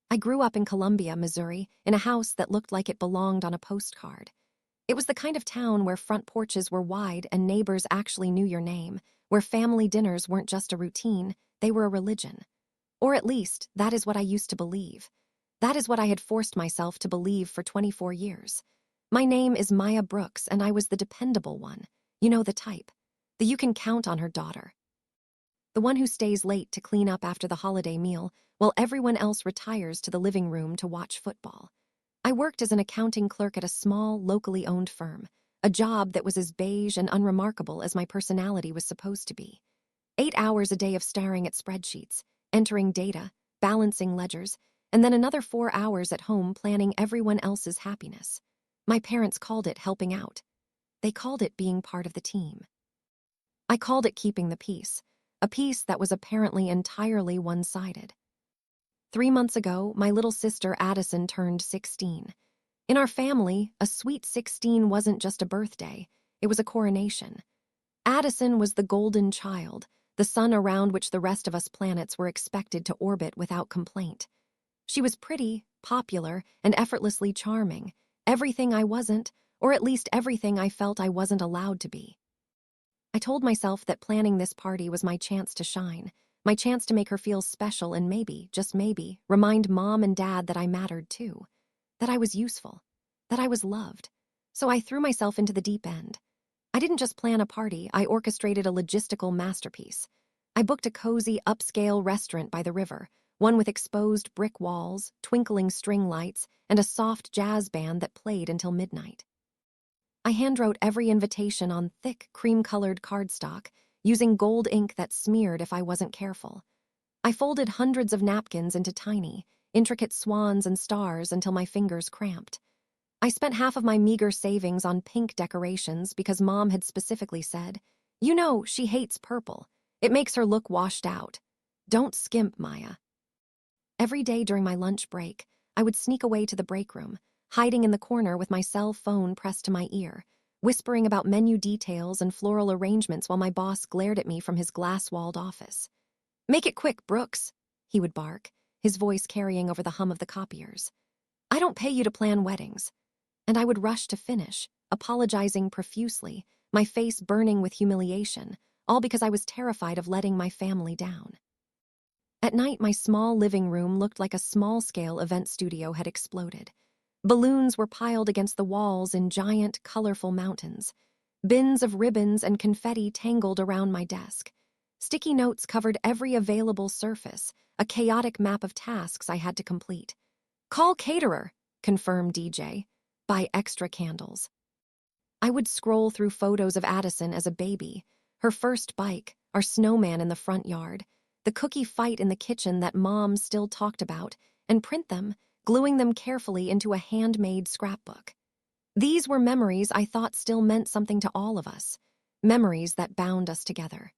I grew up in Columbia, Missouri, in a house that looked like it belonged on a postcard. It was the kind of town where front porches were wide and neighbors actually knew your name, where family dinners weren't just a routine, they were a religion. Or at least, that is what I used to believe. That is what I had forced myself to believe for 24 years. My name is Maya Brooks, and I was the dependable one. You know the type. The you can count on her daughter. The one who stays late to clean up after the holiday meal, while everyone else retires to the living room to watch football. I worked as an accounting clerk at a small, locally owned firm, a job that was as beige and unremarkable as my personality was supposed to be. 8 hours a day of staring at spreadsheets, entering data, balancing ledgers, and then another 4 hours at home planning everyone else's happiness. My parents called it helping out. They called it being part of the team. I called it keeping the peace, a peace that was apparently entirely one-sided. 3 months ago, my little sister Addison turned 16. In our family, a sweet 16 wasn't just a birthday, it was a coronation. Addison was the golden child, the sun around which the rest of us planets were expected to orbit without complaint. She was pretty, popular, and effortlessly charming, everything I wasn't, or at least everything I felt I wasn't allowed to be. I told myself that planning this party was my chance to shine, my chance to make her feel special and maybe, just maybe, remind Mom and Dad that I mattered too, that I was useful, that I was loved. So I threw myself into the deep end. I didn't just plan a party, I orchestrated a logistical masterpiece. I booked a cozy, upscale restaurant by the river, one with exposed brick walls, twinkling string lights, and a soft jazz band that played until midnight. I handwrote every invitation on thick, cream-colored cardstock, using gold ink that smeared if I wasn't careful. I folded hundreds of napkins into tiny, intricate swans and stars until my fingers cramped. I spent half of my meager savings on pink decorations because Mom had specifically said, "You know, she hates purple. It makes her look washed out. Don't skimp, Maya." Every day during my lunch break, I would sneak away to the break room, hiding in the corner with my cell phone pressed to my ear, whispering about menu details and floral arrangements while my boss glared at me from his glass-walled office. "Make it quick, Brooks," he would bark, his voice carrying over the hum of the copiers. "I don't pay you to plan weddings." And I would rush to finish, apologizing profusely, my face burning with humiliation, all because I was terrified of letting my family down. At night, my small living room looked like a small-scale event studio had exploded. Balloons were piled against the walls in giant, colorful mountains. Bins of ribbons and confetti tangled around my desk. Sticky notes covered every available surface, a chaotic map of tasks I had to complete. "Call caterer," confirmed DJ. "Buy extra candles." I would scroll through photos of Addison as a baby, her first bike, our snowman in the front yard, the cookie fight in the kitchen that Mom still talked about, and print them, gluing them carefully into a handmade scrapbook. These were memories I thought still meant something to all of us, memories that bound us together.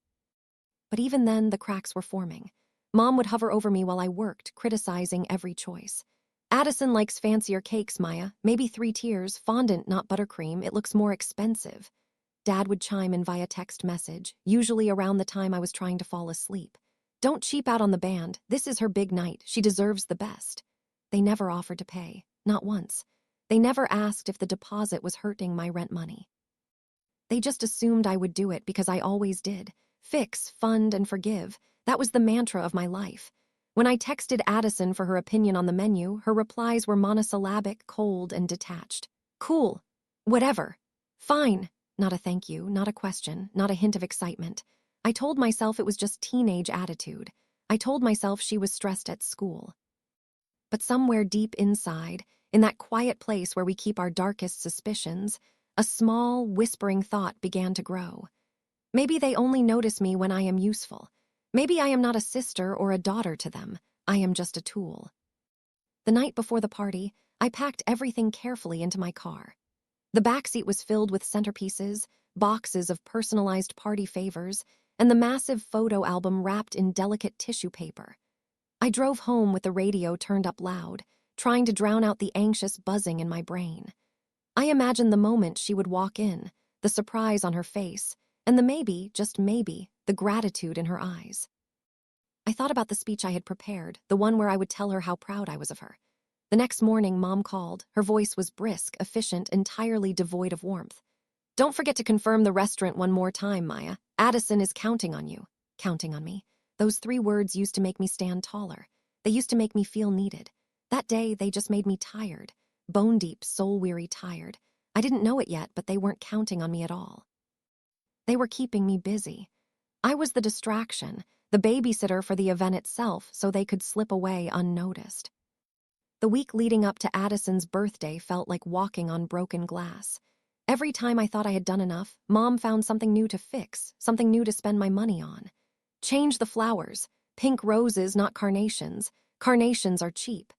But even then, the cracks were forming. Mom would hover over me while I worked, criticizing every choice. "Addison likes fancier cakes, Maya. Maybe 3 tiers, fondant, not buttercream. It looks more expensive." Dad would chime in via text message, usually around the time I was trying to fall asleep. "Don't cheap out on the band. This is her big night. She deserves the best." They never offered to pay, not once. They never asked if the deposit was hurting my rent money. They just assumed I would do it because I always did. Fix, fund, and forgive. That was the mantra of my life. When I texted Addison for her opinion on the menu, her replies were monosyllabic, cold, and detached. "Cool. Whatever. Fine." Not a thank you, not a question, not a hint of excitement. I told myself it was just teenage attitude. I told myself she was stressed at school. But somewhere deep inside, in that quiet place where we keep our darkest suspicions, a small, whispering thought began to grow. Maybe they only notice me when I am useful. Maybe I am not a sister or a daughter to them. I am just a tool. The night before the party, I packed everything carefully into my car. The backseat was filled with centerpieces, boxes of personalized party favors, and the massive photo album wrapped in delicate tissue paper. I drove home with the radio turned up loud, trying to drown out the anxious buzzing in my brain. I imagined the moment she would walk in, the surprise on her face, and the maybe, just maybe, the gratitude in her eyes. I thought about the speech I had prepared, the one where I would tell her how proud I was of her. The next morning, Mom called. Her voice was brisk, efficient, entirely devoid of warmth. "Don't forget to confirm the restaurant one more time, Maya. Addison is counting on you." Counting on me. Those 3 words used to make me stand taller. They used to make me feel needed. That day, they just made me tired. Bone-deep, soul-weary tired. I didn't know it yet, but they weren't counting on me at all. They were keeping me busy. I was the distraction, the babysitter for the event itself, so they could slip away unnoticed. The week leading up to Addison's birthday felt like walking on broken glass. Every time I thought I had done enough, Mom found something new to fix, something new to spend my money on. "Change the flowers. Pink roses, not carnations. Carnations are cheap."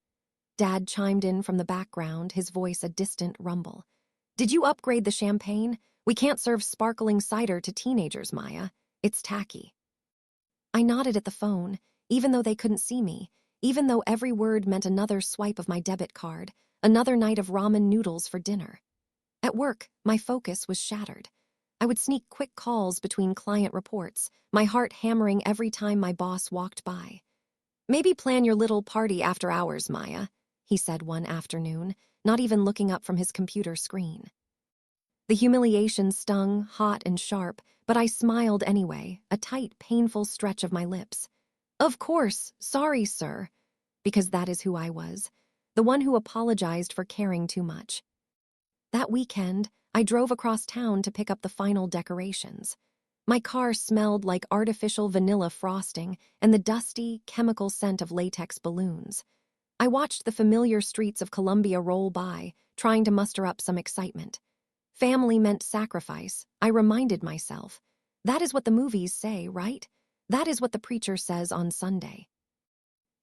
Dad chimed in from the background, his voice a distant rumble. "Did you upgrade the champagne? We can't serve sparkling cider to teenagers, Maya. It's tacky." I nodded at the phone, even though they couldn't see me, even though every word meant another swipe of my debit card, another night of ramen noodles for dinner. At work, my focus was shattered. I would sneak quick calls between client reports, my heart hammering every time my boss walked by. "Maybe plan your little party after hours, Maya," he said one afternoon, not even looking up from his computer screen. The humiliation stung, hot and sharp, but I smiled anyway, a tight, painful stretch of my lips. "Of course, sorry, sir," because that is who I was, the one who apologized for caring too much. That weekend, I drove across town to pick up the final decorations. My car smelled like artificial vanilla frosting and the dusty, chemical scent of latex balloons. I watched the familiar streets of Columbia roll by, trying to muster up some excitement. Family meant sacrifice, I reminded myself. That is what the movies say, right? That is what the preacher says on Sunday.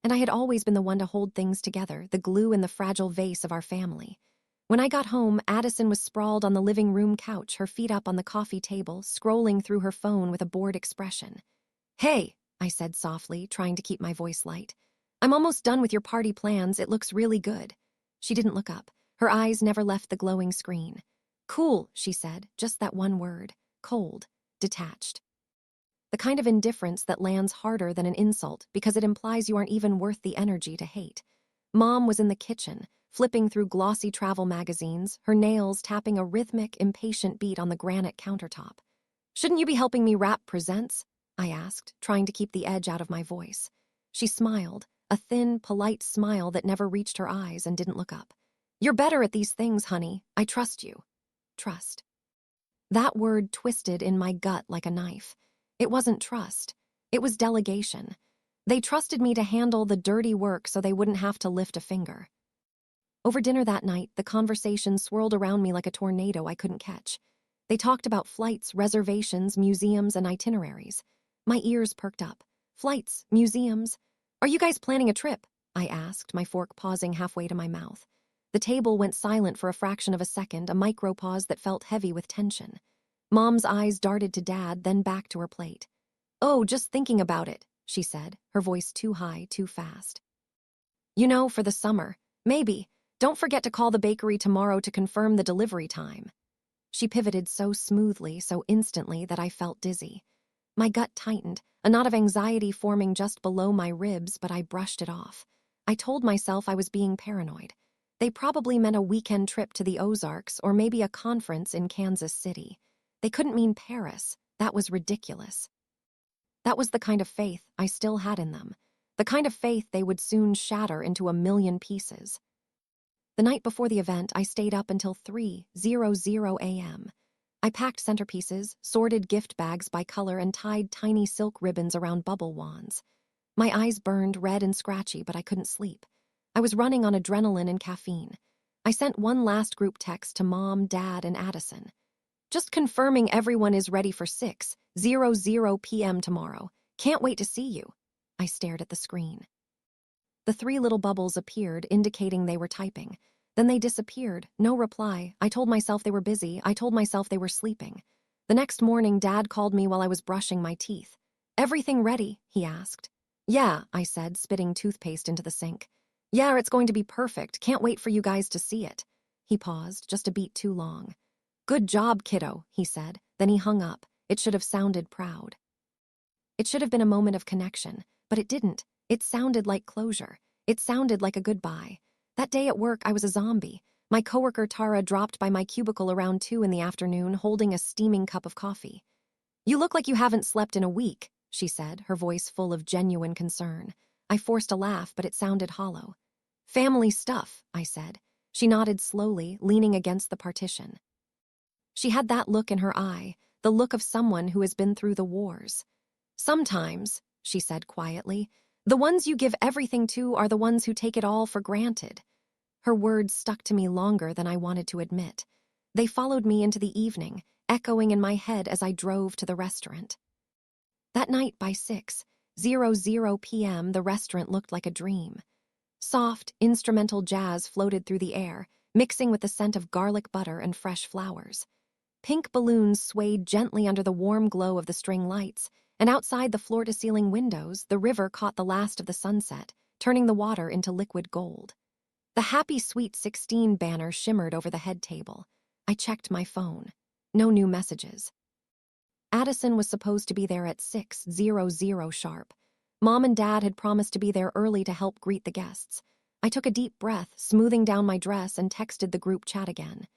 And I had always been the one to hold things together, the glue in the fragile vase of our family. When I got home, Addison was sprawled on the living room couch, her feet up on the coffee table, scrolling through her phone with a bored expression. "Hey," I said softly, trying to keep my voice light. "I'm almost done with your party plans. It looks really good." She didn't look up. Her eyes never left the glowing screen. "Cool," she said, just that one word. Cold. Detached. The kind of indifference that lands harder than an insult because it implies you aren't even worth the energy to hate. Mom was in the kitchen, flipping through glossy travel magazines, her nails tapping a rhythmic, impatient beat on the granite countertop. "Shouldn't you be helping me wrap presents?" I asked, trying to keep the edge out of my voice. She smiled, a thin, polite smile that never reached her eyes and didn't look up. "You're better at these things, honey. I trust you." Trust. That word twisted in my gut like a knife. It wasn't trust. It was delegation. They trusted me to handle the dirty work so they wouldn't have to lift a finger. Over dinner that night, the conversation swirled around me like a tornado I couldn't catch. They talked about flights, reservations, museums, and itineraries. My ears perked up. "Flights, museums. Are you guys planning a trip?" I asked, my fork pausing halfway to my mouth. The table went silent for a fraction of a second, a micro-pause that felt heavy with tension. Mom's eyes darted to Dad, then back to her plate. "Oh, just thinking about it," she said, her voice too high, too fast. "You know, for the summer. Maybe. Don't forget to call the bakery tomorrow to confirm the delivery time." She pivoted so smoothly, so instantly that I felt dizzy. My gut tightened, a knot of anxiety forming just below my ribs, but I brushed it off. I told myself I was being paranoid. They probably meant a weekend trip to the Ozarks or maybe a conference in Kansas City. They couldn't mean Paris. That was ridiculous. That was the kind of faith I still had in them, the kind of faith they would soon shatter into a million pieces. The night before the event, I stayed up until 3:00 a.m. I packed centerpieces, sorted gift bags by color, and tied tiny silk ribbons around bubble wands. My eyes burned red and scratchy, but I couldn't sleep. I was running on adrenaline and caffeine. I sent one last group text to Mom, Dad, and Addison. "Just confirming everyone is ready for 6:00 p.m. tomorrow. Can't wait to see you." I stared at the screen. The 3 little bubbles appeared, indicating they were typing. Then they disappeared, no reply. I told myself they were busy. I told myself they were sleeping. The next morning, Dad called me while I was brushing my teeth. "Everything ready?" he asked. "Yeah," I said, spitting toothpaste into the sink. "Yeah, it's going to be perfect. Can't wait for you guys to see it." He paused, just a beat too long. "Good job, kiddo," he said. Then he hung up. It should have sounded proud. It should have been a moment of connection, But it didn't. It sounded like closure. It sounded like a goodbye. That day at work, I was a zombie. My coworker Tara dropped by my cubicle around 2 in the afternoon, holding a steaming cup of coffee. "You look like you haven't slept in a week," she said, her voice full of genuine concern. I forced a laugh, but it sounded hollow. "Family stuff," I said. She nodded slowly, leaning against the partition. She had that look in her eye, the look of someone who has been through the wars. "Sometimes," she said quietly, "the ones you give everything to are the ones who take it all for granted." Her words stuck to me longer than I wanted to admit. They followed me into the evening, echoing in my head as I drove to the restaurant. That night by 6:00 p.m., the restaurant looked like a dream. Soft, instrumental jazz floated through the air, mixing with the scent of garlic butter and fresh flowers. Pink balloons swayed gently under the warm glow of the string lights, and outside the floor-to-ceiling windows, the river caught the last of the sunset, turning the water into liquid gold. The Happy Sweet 16 banner shimmered over the head table. I checked my phone. No new messages. Addison was supposed to be there at 6:00 sharp. Mom and Dad had promised to be there early to help greet the guests. I took a deep breath, smoothing down my dress, and texted the group chat again.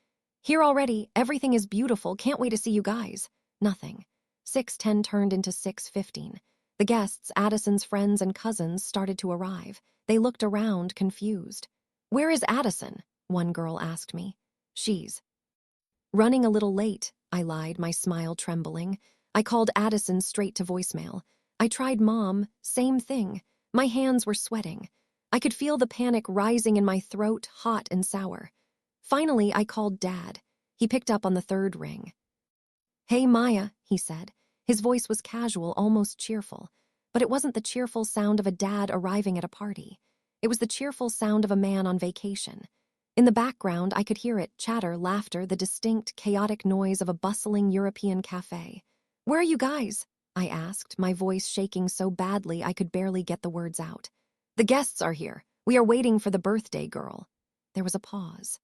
"Here already, everything is beautiful, can't wait to see you guys." Nothing. 6:10 turned into 6:15. The guests, Addison's friends and cousins, started to arrive. They looked around, confused. "Where is Addison?" one girl asked me. "She's running a little late," I lied, my smile trembling. I called Addison straight to voicemail. I tried Mom, same thing. My hands were sweating. I could feel the panic rising in my throat, hot and sour. Finally, I called Dad. He picked up on the third ring. "Hey, Maya," he said. His voice was casual, almost cheerful. But it wasn't the cheerful sound of a dad arriving at a party. It was the cheerful sound of a man on vacation. In the background, I could hear it, chatter, laughter, the distinct, chaotic noise of a bustling European cafe. "Where are you guys?" I asked, my voice shaking so badly I could barely get the words out. "The guests are here. We are waiting for the birthday girl." There was a pause.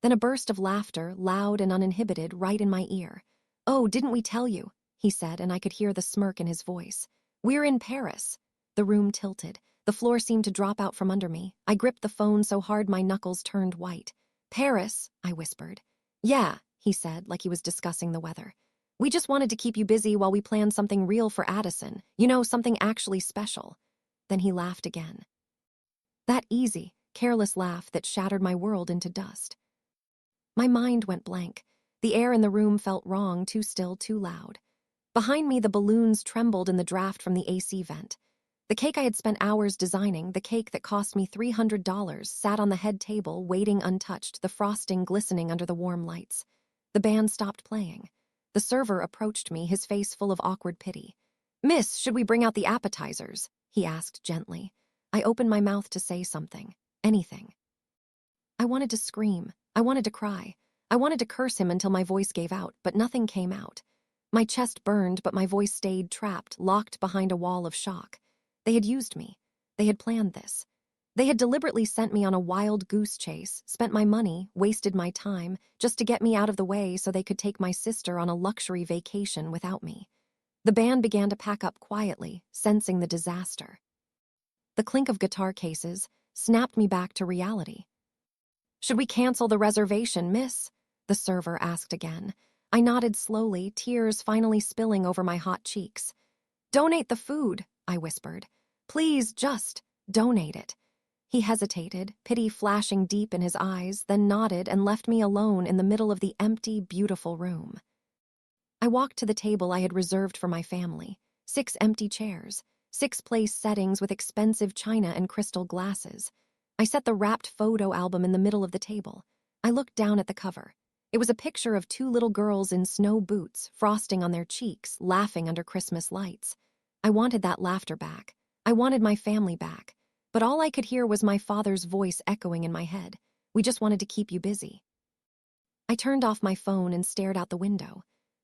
Then a burst of laughter, loud and uninhibited, right in my ear. "Oh, didn't we tell you?" he said, and I could hear the smirk in his voice. "We're in Paris." The room tilted. The floor seemed to drop out from under me. I gripped the phone so hard my knuckles turned white. "Paris," I whispered. "Yeah," he said, like he was discussing the weather. "We just wanted to keep you busy while we planned something real for Addison. You know, something actually special." Then he laughed again. That easy, careless laugh that shattered my world into dust. My mind went blank. The air in the room felt wrong, too still, too loud. Behind me, the balloons trembled in the draft from the AC vent. The cake I had spent hours designing, the cake that cost me $300, sat on the head table, waiting untouched, the frosting glistening under the warm lights. The band stopped playing. The server approached me, his face full of awkward pity. "Miss, should we bring out the appetizers?" he asked gently. I opened my mouth to say something. Anything. I wanted to scream. I wanted to cry. I wanted to curse him until my voice gave out, but nothing came out. My chest burned, but my voice stayed trapped, locked behind a wall of shock. They had used me. They had planned this. They had deliberately sent me on a wild goose chase, spent my money, wasted my time, just to get me out of the way so they could take my sister on a luxury vacation without me. The band began to pack up quietly, sensing the disaster. The clink of guitar cases snapped me back to reality. "Should we cancel the reservation, miss?" the server asked again. I nodded slowly, tears finally spilling over my hot cheeks. "Donate the food," I whispered. "Please, just donate it." He hesitated, pity flashing deep in his eyes, then nodded and left me alone in the middle of the empty, beautiful room. I walked to the table I had reserved for my family. 6 empty chairs, 6 place settings with expensive china and crystal glasses. I set the wrapped photo album in the middle of the table. I looked down at the cover. It was a picture of 2 little girls in snow boots, frosting on their cheeks, laughing under Christmas lights. I wanted that laughter back. I wanted my family back. But all I could hear was my father's voice echoing in my head. "We just wanted to keep you busy." I turned off my phone and stared out the window.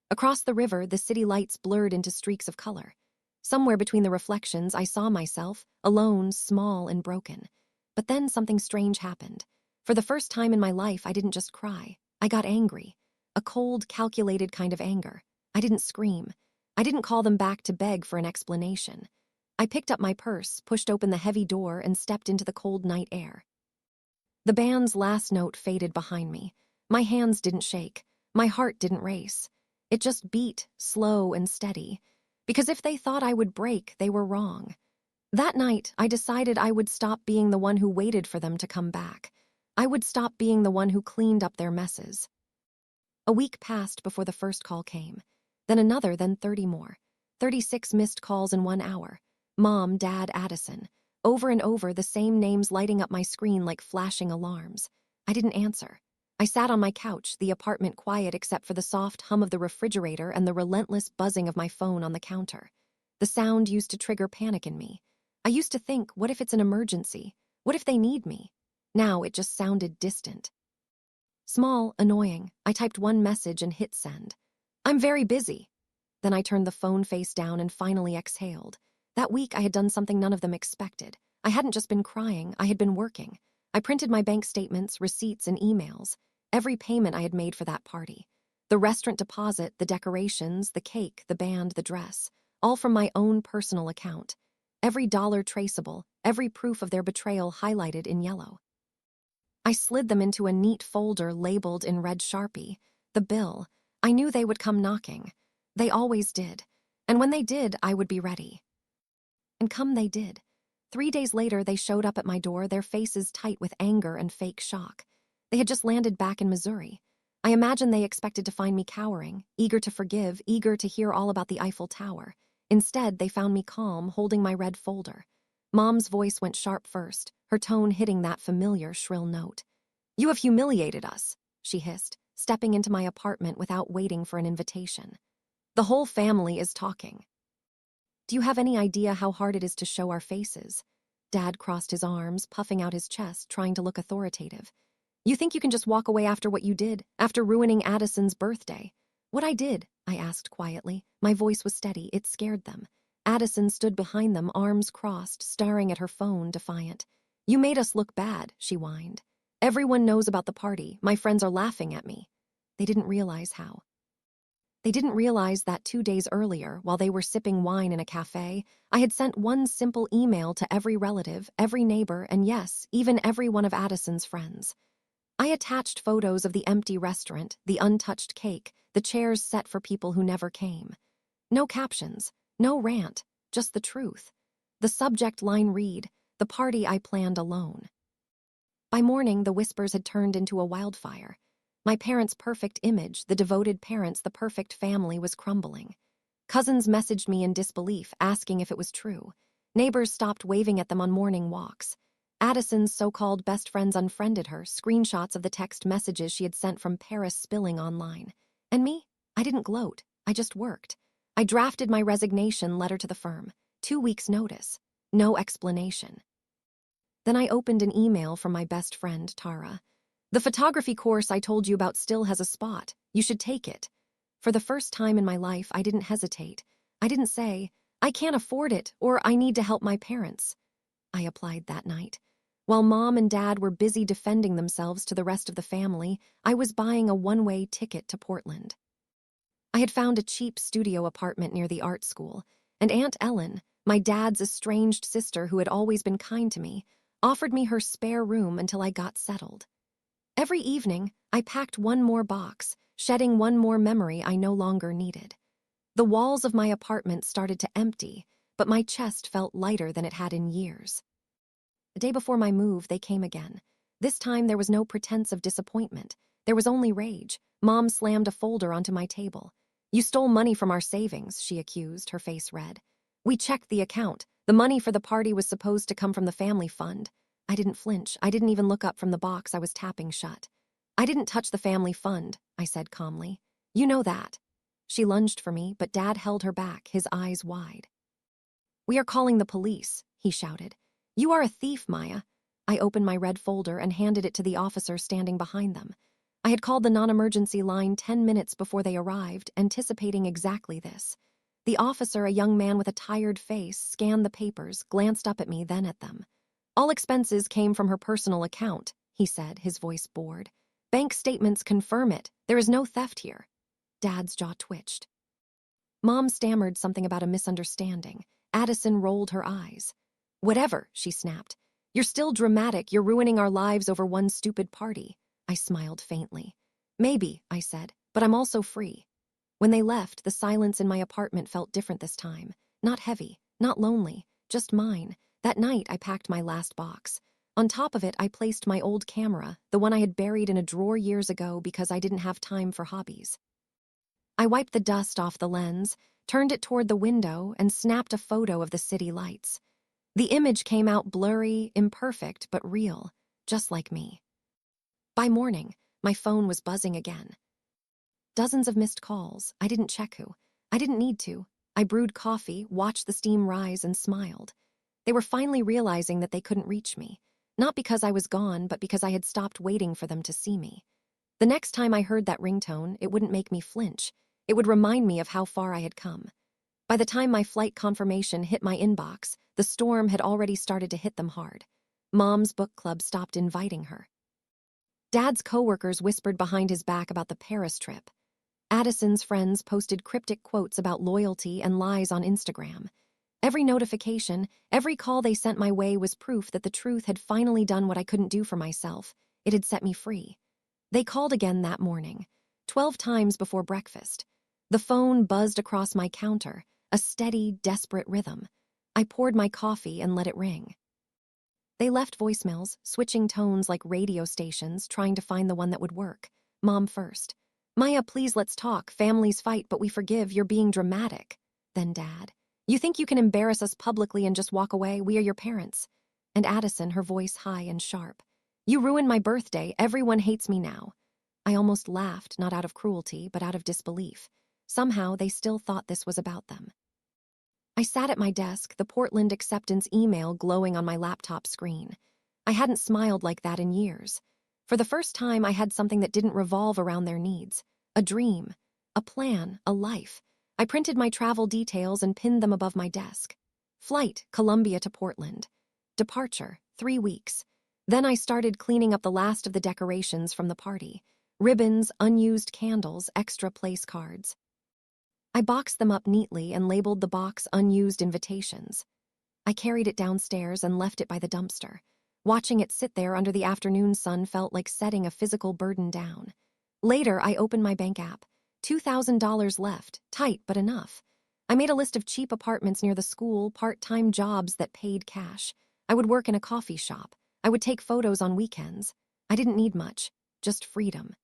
Across the river, the city lights blurred into streaks of color. Somewhere between the reflections, I saw myself, alone, small and broken. But then something strange happened. For the first time in my life, I didn't just cry. I got angry. A cold, calculated kind of anger. I didn't scream. I didn't call them back to beg for an explanation. I picked up my purse, pushed open the heavy door, and stepped into the cold night air. The band's last note faded behind me. My hands didn't shake. My heart didn't race. It just beat, slow and steady. Because if they thought I would break, they were wrong. That night, I decided I would stop being the one who waited for them to come back. I would stop being the one who cleaned up their messes. A week passed before the first call came. Then another, then 30 more. 36 missed calls in 1 hour. Mom, Dad, Addison. Over and over, the same names lighting up my screen like flashing alarms. I didn't answer. I sat on my couch, the apartment quiet except for the soft hum of the refrigerator and the relentless buzzing of my phone on the counter. The sound used to trigger panic in me. I used to think, what if it's an emergency? What if they need me? Now it just sounded distant. Small, annoying. I typed one message and hit send. I'm very busy. Then I turned the phone face down and finally exhaled. That week I had done something none of them expected. I hadn't just been crying, I had been working. I printed my bank statements, receipts, and emails. Every payment I had made for that party. The restaurant deposit, the decorations, the cake, the band, the dress. All from my own personal account. Every dollar traceable, every proof of their betrayal highlighted in yellow. I slid them into a neat folder labeled in red Sharpie. The bill. I knew they would come knocking. They always did. And when they did, I would be ready. And come they did. 3 days later, they showed up at my door, their faces tight with anger and fake shock. They had just landed back in Missouri. I imagined they expected to find me cowering, eager to forgive, eager to hear all about the Eiffel Tower. Instead, they found me calm, holding my red folder. Mom's voice went sharp first, her tone hitting that familiar, shrill note. You have humiliated us, she hissed, stepping into my apartment without waiting for an invitation. The whole family is talking. Do you have any idea how hard it is to show our faces? Dad crossed his arms, puffing out his chest, trying to look authoritative. You think you can just walk away after what you did, after ruining Addison's birthday? What I did, I asked quietly. My voice was steady, it scared them. Addison stood behind them, arms crossed, staring at her phone, defiant. You made us look bad, she whined. Everyone knows about the party, my friends are laughing at me. They didn't realize how. They didn't realize that 2 days earlier, while they were sipping wine in a cafe, I had sent one simple email to every relative, every neighbor, and yes, even every one of Addison's friends. I attached photos of the empty restaurant, the untouched cake, the chairs set for people who never came. No captions, no rant, just the truth. The subject line read, the party I planned alone. By morning, the whispers had turned into a wildfire. My parents' perfect image, the devoted parents, the perfect family, was crumbling. Cousins messaged me in disbelief, asking if it was true. Neighbors stopped waving at them on morning walks. Addison's so-called best friends unfriended her, screenshots of the text messages she had sent from Paris spilling online. And me? I didn't gloat. I just worked. I drafted my resignation letter to the firm. 2 weeks' notice. No explanation. Then I opened an email from my best friend, Tara. The photography course I told you about still has a spot. You should take it. For the first time in my life, I didn't hesitate. I didn't say, I can't afford it, or I need to help my parents. I applied that night. While Mom and Dad were busy defending themselves to the rest of the family, I was buying a one-way ticket to Portland. I had found a cheap studio apartment near the art school, and Aunt Ellen, my dad's estranged sister who had always been kind to me, offered me her spare room until I got settled. Every evening, I packed one more box, shedding one more memory I no longer needed. The walls of my apartment started to empty, but my chest felt lighter than it had in years. The day before my move, they came again. This time, there was no pretense of disappointment. There was only rage. Mom slammed a folder onto my table. You stole money from our savings, she accused, her face red. We checked the account. The money for the party was supposed to come from the family fund. I didn't flinch. I didn't even look up from the box I was tapping shut. I didn't touch the family fund, I said calmly. You know that. She lunged for me, but Dad held her back, his eyes wide. We are calling the police, he shouted. You are a thief, Maya. I opened my red folder and handed it to the officer standing behind them. I had called the non-emergency line 10 minutes before they arrived, anticipating exactly this. The officer, a young man with a tired face, scanned the papers, glanced up at me, then at them. All expenses came from her personal account, he said, his voice bored. Bank statements confirm it. There is no theft here. Dad's jaw twitched. Mom stammered something about a misunderstanding. Addison rolled her eyes. Whatever, she snapped. You're still dramatic. You're ruining our lives over one stupid party. I smiled faintly. Maybe, I said, but I'm also free. When they left, the silence in my apartment felt different this time. Not heavy, not lonely, just mine. That night, I packed my last box. On top of it, I placed my old camera, the one I had buried in a drawer years ago because I didn't have time for hobbies. I wiped the dust off the lens, turned it toward the window, and snapped a photo of the city lights. The image came out blurry, imperfect, but real, just like me. By morning, my phone was buzzing again. Dozens of missed calls. I didn't check who. I didn't need to. I brewed coffee, watched the steam rise, and smiled. They were finally realizing that they couldn't reach me. Not because I was gone, but because I had stopped waiting for them to see me. The next time I heard that ringtone, it wouldn't make me flinch. It would remind me of how far I had come. By the time my flight confirmation hit my inbox, the storm had already started to hit them hard. Mom's book club stopped inviting her. Dad's coworkers whispered behind his back about the Paris trip. Addison's friends posted cryptic quotes about loyalty and lies on Instagram. Every notification, every call they sent my way was proof that the truth had finally done what I couldn't do for myself. It had set me free. They called again that morning, 12 times before breakfast. The phone buzzed across my counter, a steady, desperate rhythm. I poured my coffee and let it ring. They left voicemails, switching tones like radio stations, trying to find the one that would work. Mom first. Maya, please let's talk. Families fight, but we forgive. You're being dramatic. Then Dad. You think you can embarrass us publicly and just walk away? We are your parents. And Addison, her voice high and sharp. You ruined my birthday. Everyone hates me now. I almost laughed, not out of cruelty, but out of disbelief. Somehow, they still thought this was about them. I sat at my desk, the Portland acceptance email glowing on my laptop screen. I hadn't smiled like that in years. For the first time, I had something that didn't revolve around their needs. A dream, a plan, a life. I printed my travel details and pinned them above my desk. Flight, Columbia to Portland. Departure, 3 weeks. Then I started cleaning up the last of the decorations from the party. Ribbons, unused candles, extra place cards. I boxed them up neatly and labeled the box unused invitations. I carried it downstairs and left it by the dumpster. Watching it sit there under the afternoon sun felt like setting a physical burden down. Later, I opened my bank app. $2,000 left, tight but enough. I made a list of cheap apartments near the school, part-time jobs that paid cash. I would work in a coffee shop. I would take photos on weekends. I didn't need much, just freedom.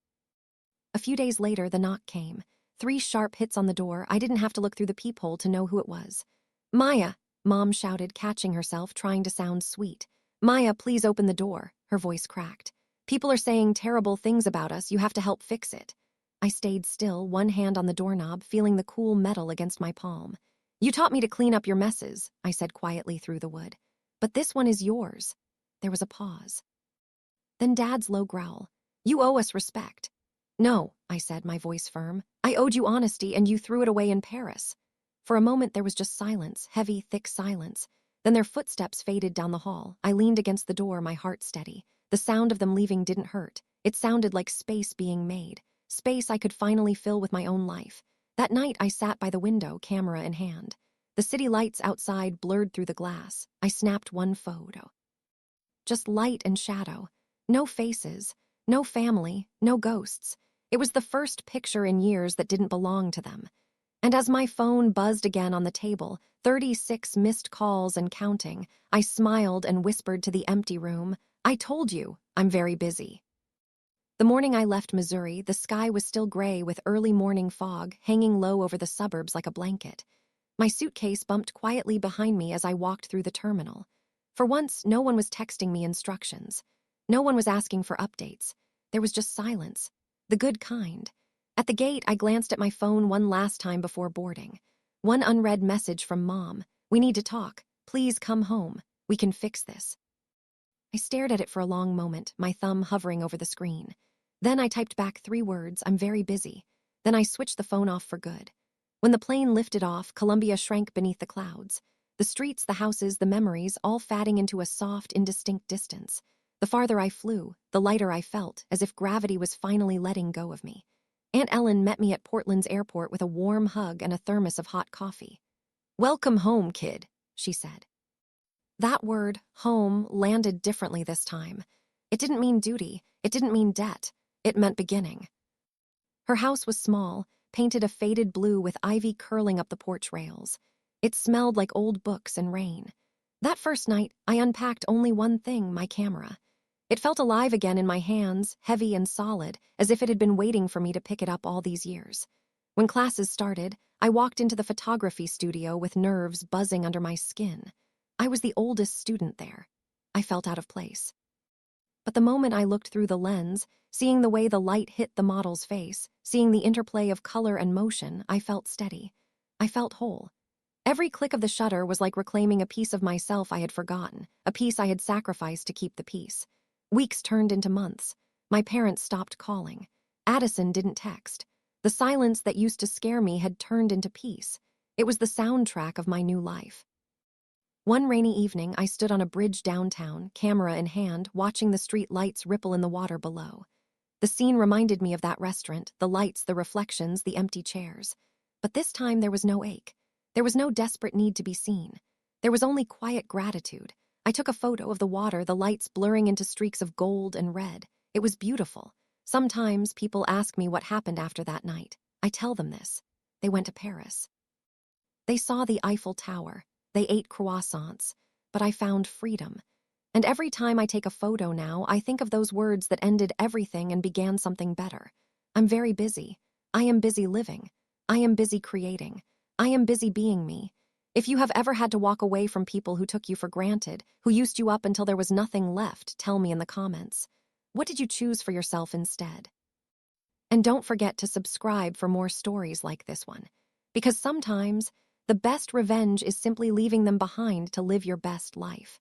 A few days later, the knock came. 3 sharp hits on the door. I didn't have to look through the peephole to know who it was. Maya, Mom shouted, catching herself, trying to sound sweet. Maya, please open the door. Her voice cracked. People are saying terrible things about us. You have to help fix it. I stayed still, one hand on the doorknob, feeling the cool metal against my palm. You taught me to clean up your messes, I said quietly through the wood. But this one is yours. There was a pause. Then Dad's low growl. You owe us respect. No, I said, my voice firm. I owed you honesty, and you threw it away in Paris. For a moment, there was just silence, heavy, thick silence. Then their footsteps faded down the hall. I leaned against the door, my heart steady. The sound of them leaving didn't hurt. It sounded like space being made. Space I could finally fill with my own life. That night, I sat by the window, camera in hand. The city lights outside blurred through the glass. I snapped one photo. Just light and shadow. No faces. No family. No ghosts. It was the first picture in years that didn't belong to them. And as my phone buzzed again on the table, 36 missed calls and counting, I smiled and whispered to the empty room, I told you, I'm very busy. The morning I left Missouri, the sky was still gray with early morning fog hanging low over the suburbs like a blanket. My suitcase bumped quietly behind me as I walked through the terminal. For once, no one was texting me instructions. No one was asking for updates. There was just silence. The good kind. At the gate, I glanced at my phone one last time before boarding. One unread message from Mom. We need to talk. Please come home. We can fix this. I stared at it for a long moment, my thumb hovering over the screen. Then I typed back 3 words, I'm very busy. Then I switched the phone off for good. When the plane lifted off, Columbia shrank beneath the clouds. The streets, the houses, the memories, all fading into a soft, indistinct distance. The farther I flew, the lighter I felt, as if gravity was finally letting go of me. Aunt Ellen met me at Portland's airport with a warm hug and a thermos of hot coffee. Welcome home, kid, she said. That word, home, landed differently this time. It didn't mean duty. It didn't mean debt. It meant beginning. Her house was small, painted a faded blue with ivy curling up the porch rails. It smelled like old books and rain. That first night, I unpacked only one thing, my camera. It felt alive again in my hands, heavy and solid, as if it had been waiting for me to pick it up all these years. When classes started, I walked into the photography studio with nerves buzzing under my skin. I was the oldest student there. I felt out of place. But the moment I looked through the lens, seeing the way the light hit the model's face, seeing the interplay of color and motion, I felt steady. I felt whole. Every click of the shutter was like reclaiming a piece of myself I had forgotten, a piece I had sacrificed to keep the peace. Weeks turned into months. My parents stopped calling. Addison didn't text. The silence that used to scare me had turned into peace. It was the soundtrack of my new life. One rainy evening, I stood on a bridge downtown, camera in hand, watching the street lights ripple in the water below. The scene reminded me of that restaurant, the lights, the reflections, the empty chairs. But this time there was no ache. There was no desperate need to be seen. There was only quiet gratitude. I took a photo of the water, the lights blurring into streaks of gold and red. It was beautiful. Sometimes people ask me what happened after that night. I tell them this. They went to Paris. They saw the Eiffel Tower. They ate croissants. But I found freedom. And every time I take a photo now, I think of those words that ended everything and began something better. I'm very busy. I am busy living. I am busy creating. I am busy being me. If you have ever had to walk away from people who took you for granted, who used you up until there was nothing left, tell me in the comments. What did you choose for yourself instead? And don't forget to subscribe for more stories like this one. Because sometimes, the best revenge is simply leaving them behind to live your best life.